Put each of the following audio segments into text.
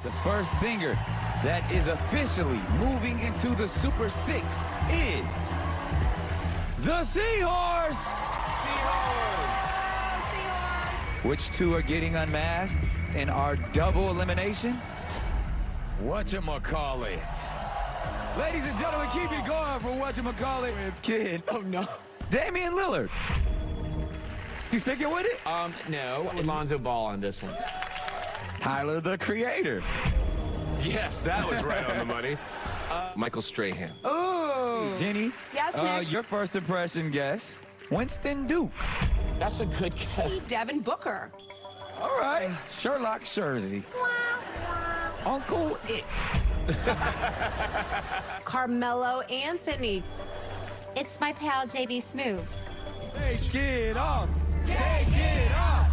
The first singer that is officially moving into the Super 6 is the Seahorse. Seahorse. Which two are getting unmasked in our double elimination? Whatchamacallit. Ladies and gentlemen, keep it going for Whatchamacallit with Kid. Oh, no. Damian Lillard. You sticking with it? No. Lonzo Ball on this one. Tyler, the Creator. Yes, that was right on the money. Michael Strahan. Ooh. Jenny, Yes, Nick? your first impression guess, Winston Duke. That's a good guess. Devin Booker. All right, Sherlock Scherzinger. Uncle It. Carmelo Anthony. It's my pal, JB Smooth. Take it off. Take it off.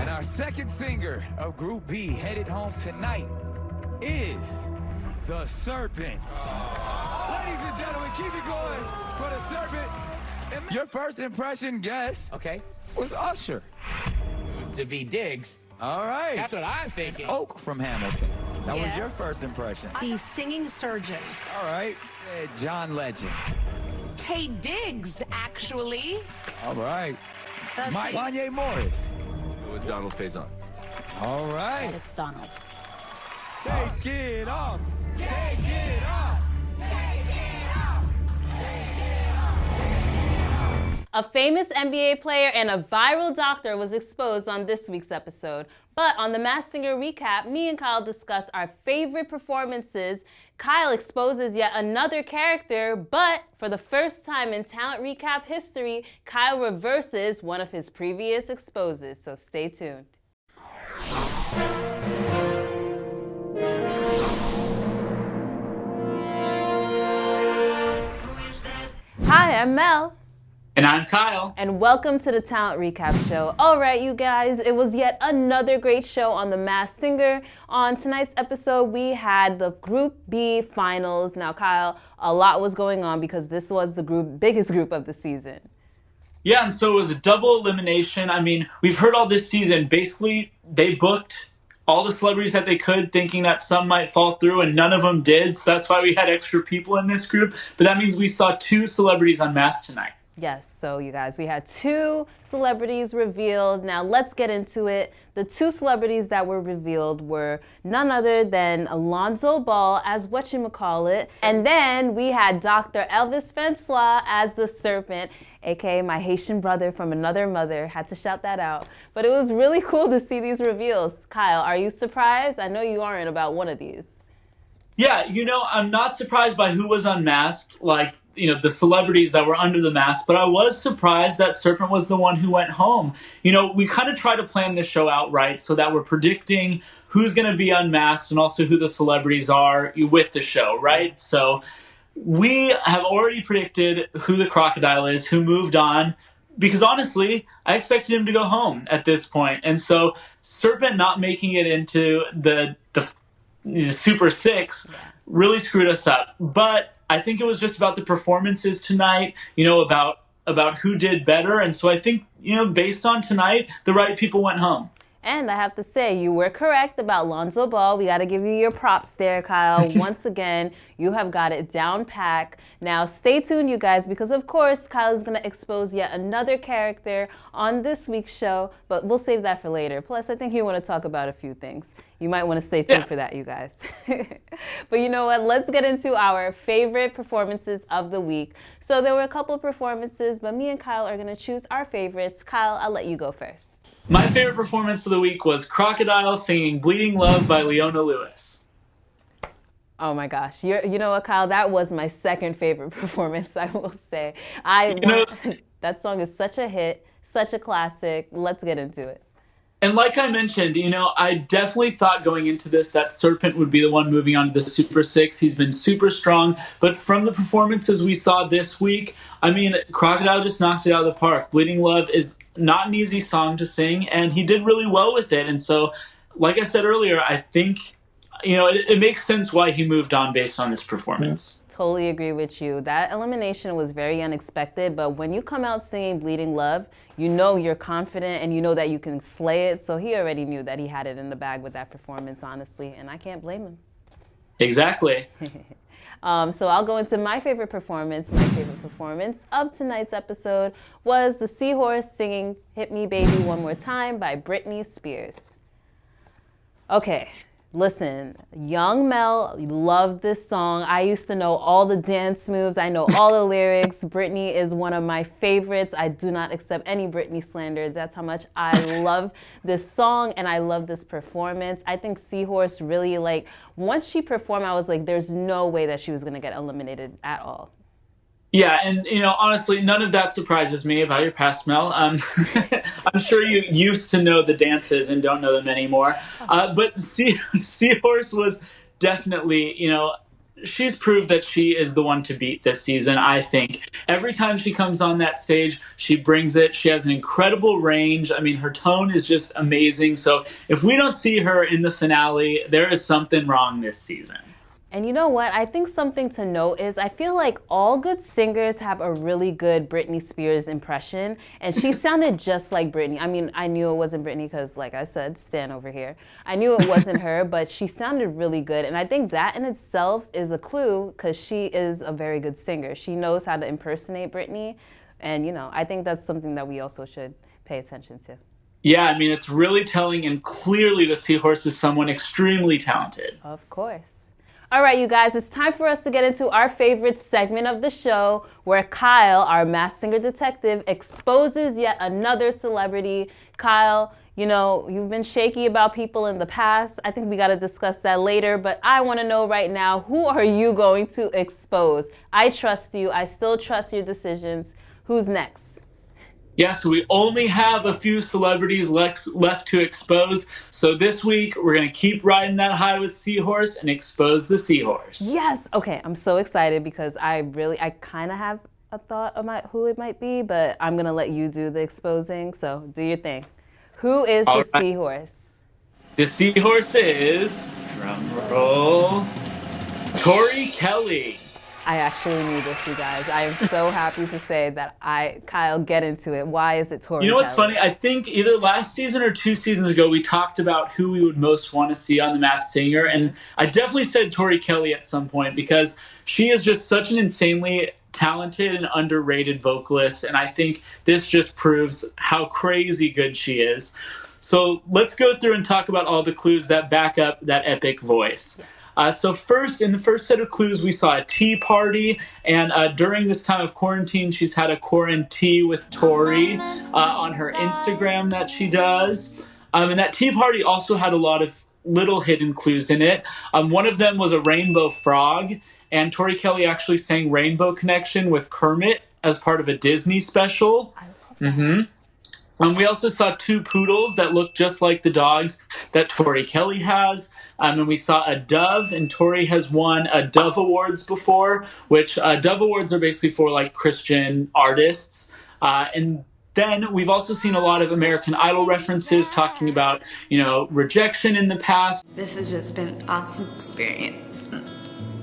And our second singer of Group B headed home tonight is the Serpent. Ladies and gentlemen, keep it going for the Serpent. And your first impression guess Okay. was Usher. Daveed Diggs. All right. That's what I'm thinking. Oak from Hamilton. That was Yes. your first impression. The singing surgeon. All right. John Legend. Tay Diggs, actually. All right. Mike Kanye Morris. With Donald Faison. All And right. it's Donald. Take it off. Take it off. A famous NBA player and a viral doctor was exposed on this week's episode. But on the Masked Singer recap, me and Kyle discuss our favorite performances. Kyle exposes yet another character, but for the first time in Talent Recap history, Kyle reverses one of his previous exposes. So stay tuned. Hi, I'm Mel. And I'm Kyle. And welcome to the Talent Recap Show. All right, you guys, it was yet another great show on The Masked Singer. On tonight's episode, we had the Group B finals. Now, Kyle, a lot was going on because this was the biggest group of the season. Yeah, and so it was a double elimination. I mean, we've heard all this season. Basically, they booked all the celebrities that they could, thinking that some might fall through, and none of them did. So that's why we had extra people in this group. But that means we saw 2 celebrities unmasked tonight. Yes, so you guys, we had 2 celebrities revealed. Now let's get into it. The 2 celebrities that were revealed were none other than Lonzo Ball as whatchamacallit, and then we had Dr. Elvis Francois as the Serpent, aka my Haitian brother from another mother. Had to shout that out. But it was really cool to see these reveals. Kyle, are you surprised? I know you aren't about one of these. Yeah, I'm not surprised by who was unmasked, like, the celebrities that were under the mask, but I was surprised that Serpent was the one who went home. We kind of try to plan this show out right so that we're predicting who's going to be unmasked and also who the celebrities are with the show, right? So we have already predicted who the crocodile is, who moved on, because honestly, I expected him to go home at this point. And so Serpent not making it into the Super 6 really screwed us up. But I think it was just about the performances tonight, about who did better. And so I think, based on tonight, the right people went home. And I have to say, you were correct about Lonzo Ball. We got to give you your props there, Kyle. Once again, you have got it down pack. Now, stay tuned, you guys, because, of course, Kyle is going to expose yet another character on this week's show, but we'll save that for later. Plus, I think you want to talk about a few things. You might want to stay tuned for that, you guys. But you know what? Let's get into our favorite performances of the week. So there were a couple of performances, but me and Kyle are going to choose our favorites. Kyle, I'll let you go first. My favorite performance of the week was Crocodile singing Bleeding Love by Leona Lewis. Oh my gosh. You know what, Kyle? That was my second favorite performance, I will say. That song is such a hit, such a classic. Let's get into it. And like I mentioned, I definitely thought going into this that Serpent would be the one moving on to the Super 6. He's been super strong. But from the performances we saw this week, Crocodile just knocked it out of the park. Bleeding Love is not an easy song to sing, and he did really well with it. And so, like I said earlier, I think, it makes sense why he moved on based on his performance. Totally agree with you. That elimination was very unexpected, but when you come out singing Bleeding Love, you know you're confident and you know that you can slay it. So he already knew that he had it in the bag with that performance, honestly, and I can't blame him. Exactly. So I'll go into my favorite performance. My favorite performance of tonight's episode was the Seahorse singing Hit Me Baby One More Time by Britney Spears. Okay, listen, young Mel loved this song. I used to know all the dance moves. I know all the lyrics. Britney is one of my favorites. I do not accept any Britney slander. That's how much I love this song and I love this performance. I think Seahorse really, like, once she performed, I was like, there's no way that she was going to get eliminated at all. Yeah, and honestly, none of that surprises me about your past, Mel. I'm sure you used to know the dances and don't know them anymore. But Seahorse was definitely, she's proved that she is the one to beat this season, I think. Every time she comes on that stage, she brings it. She has an incredible range. I mean, her tone is just amazing. So if we don't see her in the finale, there is something wrong this season. And you know what? I think something to note is I feel like all good singers have a really good Britney Spears impression. And she sounded just like Britney. I mean, I knew it wasn't Britney because, like I said, Stan over here. I knew it wasn't her, but she sounded really good. And I think that in itself is a clue because she is a very good singer. She knows how to impersonate Britney. And, I think that's something that we also should pay attention to. Yeah, I mean, it's really telling. And clearly the Seahorse is someone extremely talented. Of course. All right, you guys, it's time for us to get into our favorite segment of the show where Kyle, our Masked Singer detective, exposes yet another celebrity. Kyle, you've been shaky about people in the past. I think we got to discuss that later, but I want to know right now, who are you going to expose? I trust you. I still trust your decisions. Who's next? Yes, we only have a few celebrities left to expose. So this week, we're going to keep riding that high with Seahorse and expose the Seahorse. Yes. Okay, I'm so excited because I kind of have a thought about who it might be, but I'm going to let you do the exposing. So do your thing. Who is the Seahorse? The Seahorse is, drum roll, Tori Kelly. I actually knew this, you guys. I am so happy to say that Kyle, get into it. Why is it Tori? You know what's funny? I think either last season or 2 seasons ago, we talked about who we would most want to see on The Masked Singer. And I definitely said Tori Kelly at some point because she is just such an insanely talented and underrated vocalist. And I think this just proves how crazy good she is. So let's go through and talk about all the clues that back up that epic voice. So first, in the first set of clues, we saw a tea party, and during this time of quarantine, she's had a quarantine with Tori on her Instagram that she does. And that tea party also had a lot of little hidden clues in it. One of them was a rainbow frog, and Tori Kelly actually sang Rainbow Connection with Kermit as part of a Disney special. We also saw 2 poodles that looked just like the dogs that Tori Kelly has. And we saw a dove, and Tori has won a Dove Awards before, which Dove Awards are basically for like Christian artists. And then we've also seen a lot of American Idol references talking about, rejection in the past. This has just been an awesome experience.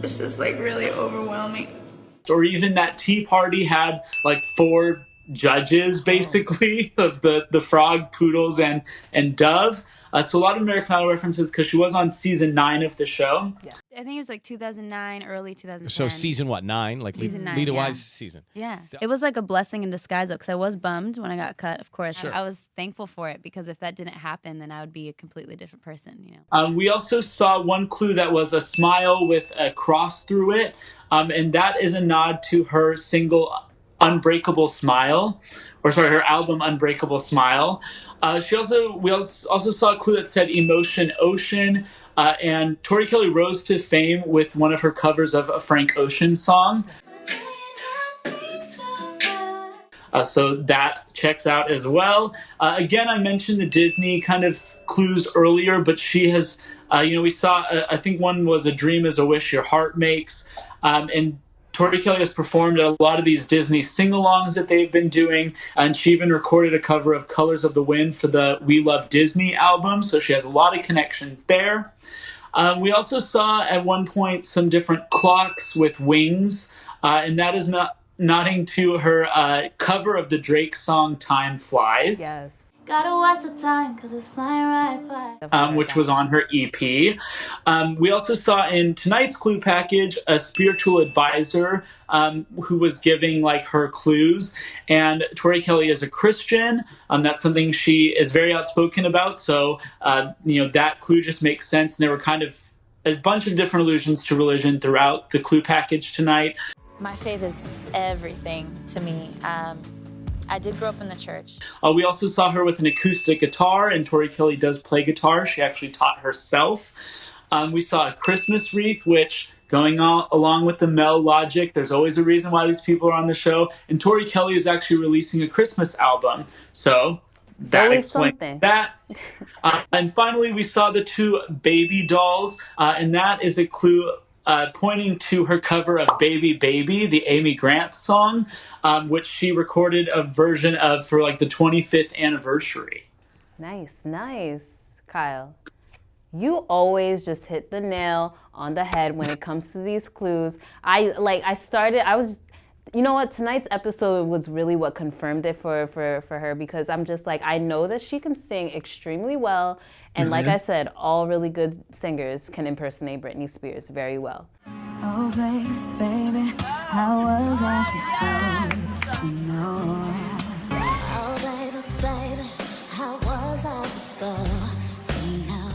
It's just like really overwhelming. Or even that tea party had like 4 judges basically of the frog, poodles, and dove. So a lot of American Idol references because she was on season 9 of the show. Yeah. I think it was like 2009, early 2010. So season what, 9? Like season 9, Lita-wise season. Yeah. It was like a blessing in disguise though, because I was bummed when I got cut, of course. Sure. I was thankful for it because if that didn't happen, then I would be a completely different person, We also saw one clue that was a smile with a cross through it. And that is a nod to her single Unbreakable Smile, her album Unbreakable Smile. We also saw a clue that said Emotion Ocean, and Tori Kelly rose to fame with one of her covers of a Frank Ocean song. So that checks out as well. Again, I mentioned the Disney kind of clues earlier, but she has, we saw, I think one was A Dream is a Wish Your Heart Makes, and Tori Kelly has performed at a lot of these Disney sing-alongs that they've been doing, and she even recorded a cover of Colors of the Wind for the We Love Disney album, so she has a lot of connections there. We also saw at one point some different clocks with wings, and that is nodding to her cover of the Drake song Time Flies. Yes. Gotta watch the time because it's flying right by. Which was on her EP. We also saw in tonight's clue package a spiritual advisor who was giving like her clues. And Tori Kelly is a Christian. That's something she is very outspoken about. So, that clue just makes sense. And there were kind of a bunch of different allusions to religion throughout the clue package tonight. My faith is everything to me. I did grow up in the church. We also saw her with an acoustic guitar, and Tori Kelly does play guitar. She actually taught herself. We saw a Christmas wreath, which, going on along with the Mel logic, there's always a reason why these people are on the show. And Tori Kelly is actually releasing a Christmas album. So that explains that. And finally, we saw the two baby dolls, and that is a clue pointing to her cover of Baby Baby, the Amy Grant song, which she recorded a version of for like the 25th anniversary. Nice, Kyle. You always just hit the nail on the head when it comes to these clues. You know what? Tonight's episode was really what confirmed it for her, because I'm just like, I know that she can sing extremely well. And like I said, all really good singers can impersonate Britney Spears very well. Oh, baby, how was I supposed to know? Oh, baby, how was I supposed to know?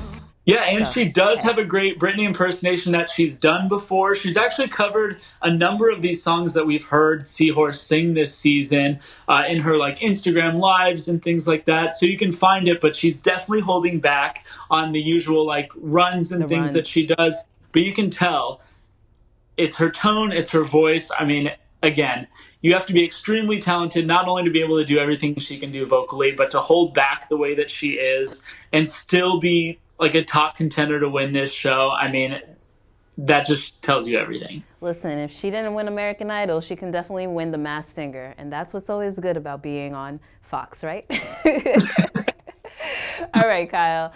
Yeah, and she does have a great Britney impersonation that she's done before. She's actually covered a number of these songs that we've heard Seahorse sing this season in her like Instagram lives and things like that. So you can find it, but she's definitely holding back on the usual like runs and things that she does. But you can tell it's her tone, it's her voice. I mean, again, you have to be extremely talented, not only to be able to do everything she can do vocally, but to hold back the way that she is and still be like a top contender to win this show. I mean, that just tells you everything. Listen, if she didn't win American Idol, she can definitely win The Masked Singer. And that's what's always good about being on Fox, right? All right, Kyle.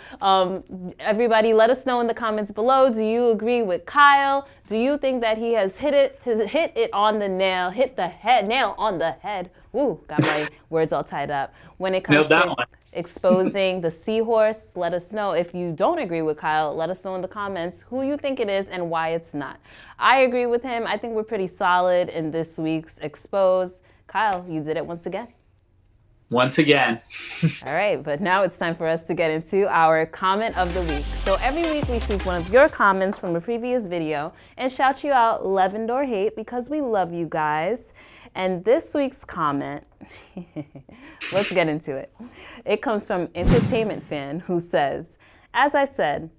Everybody, let us know in the comments below. Do you agree with Kyle? Do you think that he has hit it on the nail, nail on the head? Ooh, got my words all tied up. When it comes to exposing the Seahorse, let us know. If you don't agree with Kyle, let us know in the comments who you think it is and why it's not. I agree with him. I think we're pretty solid in this week's Expose. Kyle, you did it once again. Once again. All right, but now it's time for us to get into our comment of the week. So every week we choose one of your comments from a previous video and shout you out, leavened or hate, because we love you guys. And this week's comment, let's get into it. It comes from Entertainment Fan, who says, as I said,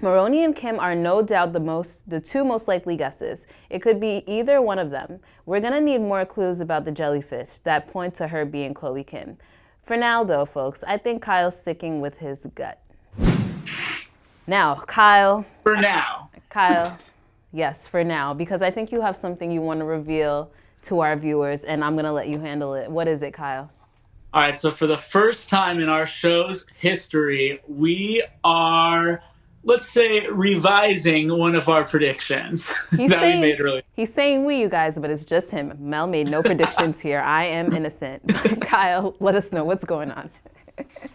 Maroney and Kim are no doubt the two most likely guesses. It could be either one of them. We're gonna need more clues about the jellyfish that point to her being Chloe Kim. For now though, folks, I think Kyle's sticking with his gut. Now, Kyle. For now. Kyle, yes, for now, because I think you have something you want to reveal to our viewers, and I'm gonna let you handle it. What is it, Kyle? All right, so for the first time in our show's history, we are, let's say, revising one of our predictions we made earlier. He's saying we, you guys, but it's just him. Mel made no predictions here. I am innocent. Kyle, let us know what's going on.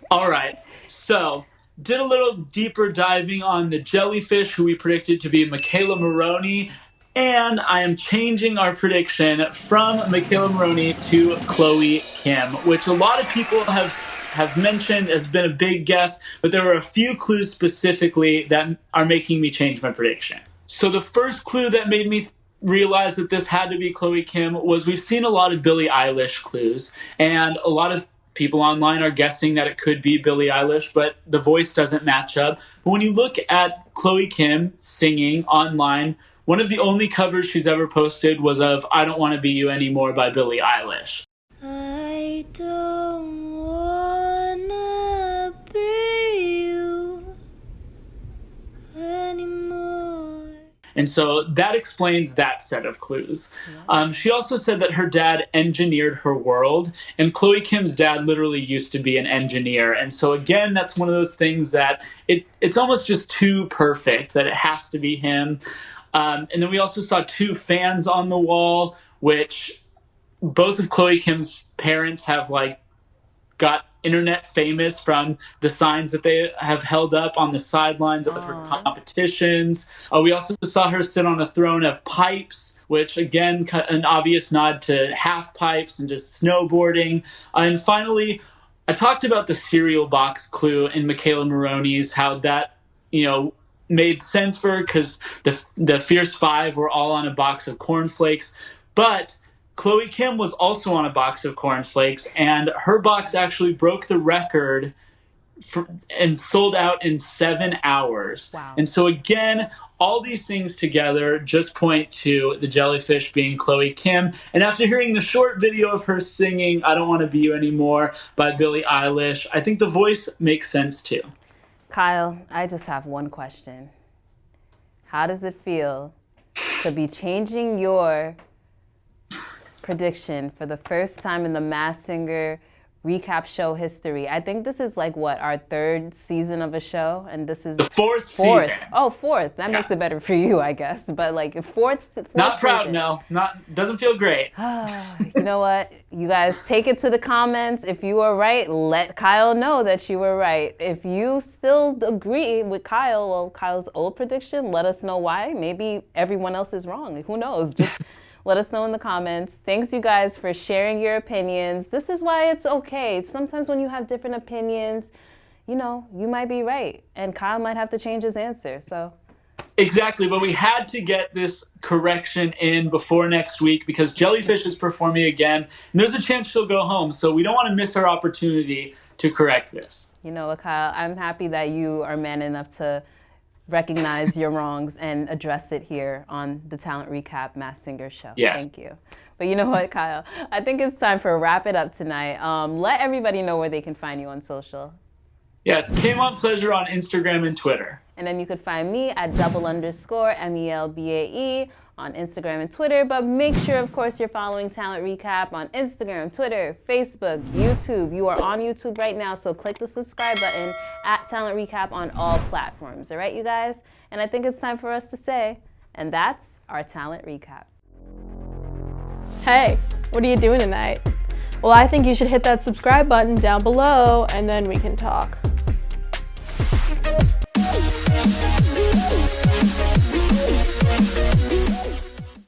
All right. So, did a little deeper diving on the jellyfish, who we predicted to be Michaela Maroney. And I am changing our prediction from Michaela Maroney to Chloe Kim, which a lot of people have mentioned has been a big guess, but there were a few clues specifically that are making me change my prediction. So the first clue that made me realize that this had to be Chloe Kim was we've seen a lot of Billie Eilish clues, and a lot of people online are guessing that it could be Billie Eilish, but the voice doesn't match up. But when you look at Chloe Kim singing online, one of the only covers she's ever posted was of I Don't Want to Be You Anymore by Billie Eilish. I don't wanna be you anymore. And so that explains that set of clues. She also said that her dad engineered her world, and Chloe Kim's dad literally used to be an engineer. And so again, that's one of those things that it's almost just too perfect that it has to be him. And then we also saw 2 fans on the wall, which both of Chloe Kim's parents have got internet famous from the signs that they have held up on the sidelines of her competitions. We also saw her sit on a throne of pipes, which again, an obvious nod to half pipes and just snowboarding. And finally, I talked about the cereal box clue in Michaela Maroney's, how that, made sense for her because the Fierce Five were all on a box of cornflakes. But Chloe Kim was also on a box of cornflakes, and her box actually broke the record and sold out in 7 hours. Wow. And so again, all these things together just point to the Jellyfish being Chloe Kim. And after hearing the short video of her singing I Don't Want to Be You Anymore by Billie Eilish, I think the voice makes sense too. Kyle, I just have one question. How does it feel to be changing your prediction for the first time in the Masked Singer recap show history? I think this is our 3rd season of a show, and this is the 4th season. Oh, 4th. That makes it better for you, I guess. But 4th not proud, season. no. Doesn't feel great. You know what? You guys take it to the comments. If you were right, let Kyle know that you were right. If you still agree with Kyle's old prediction, let us know why. Maybe everyone else is wrong. Who knows? Just let us know in the comments. Thanks, you guys, for sharing your opinions. This is why it's okay. Sometimes when you have different opinions, you might be right, and Kyle might have to change his answer. So. Exactly, but we had to get this correction in before next week because Jellyfish is performing again, and there's a chance she'll go home, so we don't want to miss our opportunity to correct this. You know what, Kyle? I'm happy that you are man enough to recognize your wrongs and address it here on the Talent Recap Masked Singer show. Yes. Thank you. But you know what, Kyle? I think it's time for a wrap it up tonight. Let everybody know where they can find you on social. Yeah, it's Came On Pleasure on Instagram and Twitter. And then you could find me at _MELBAE on Instagram and Twitter. But make sure, of course, you're following Talent Recap on Instagram, Twitter, Facebook, YouTube. You are on YouTube right now, so click the subscribe button at Talent Recap on all platforms. All right, you guys? And I think it's time for us to say, and that's our Talent Recap. Hey, what are you doing tonight? Well, I think you should hit that subscribe button down below, and then we can talk.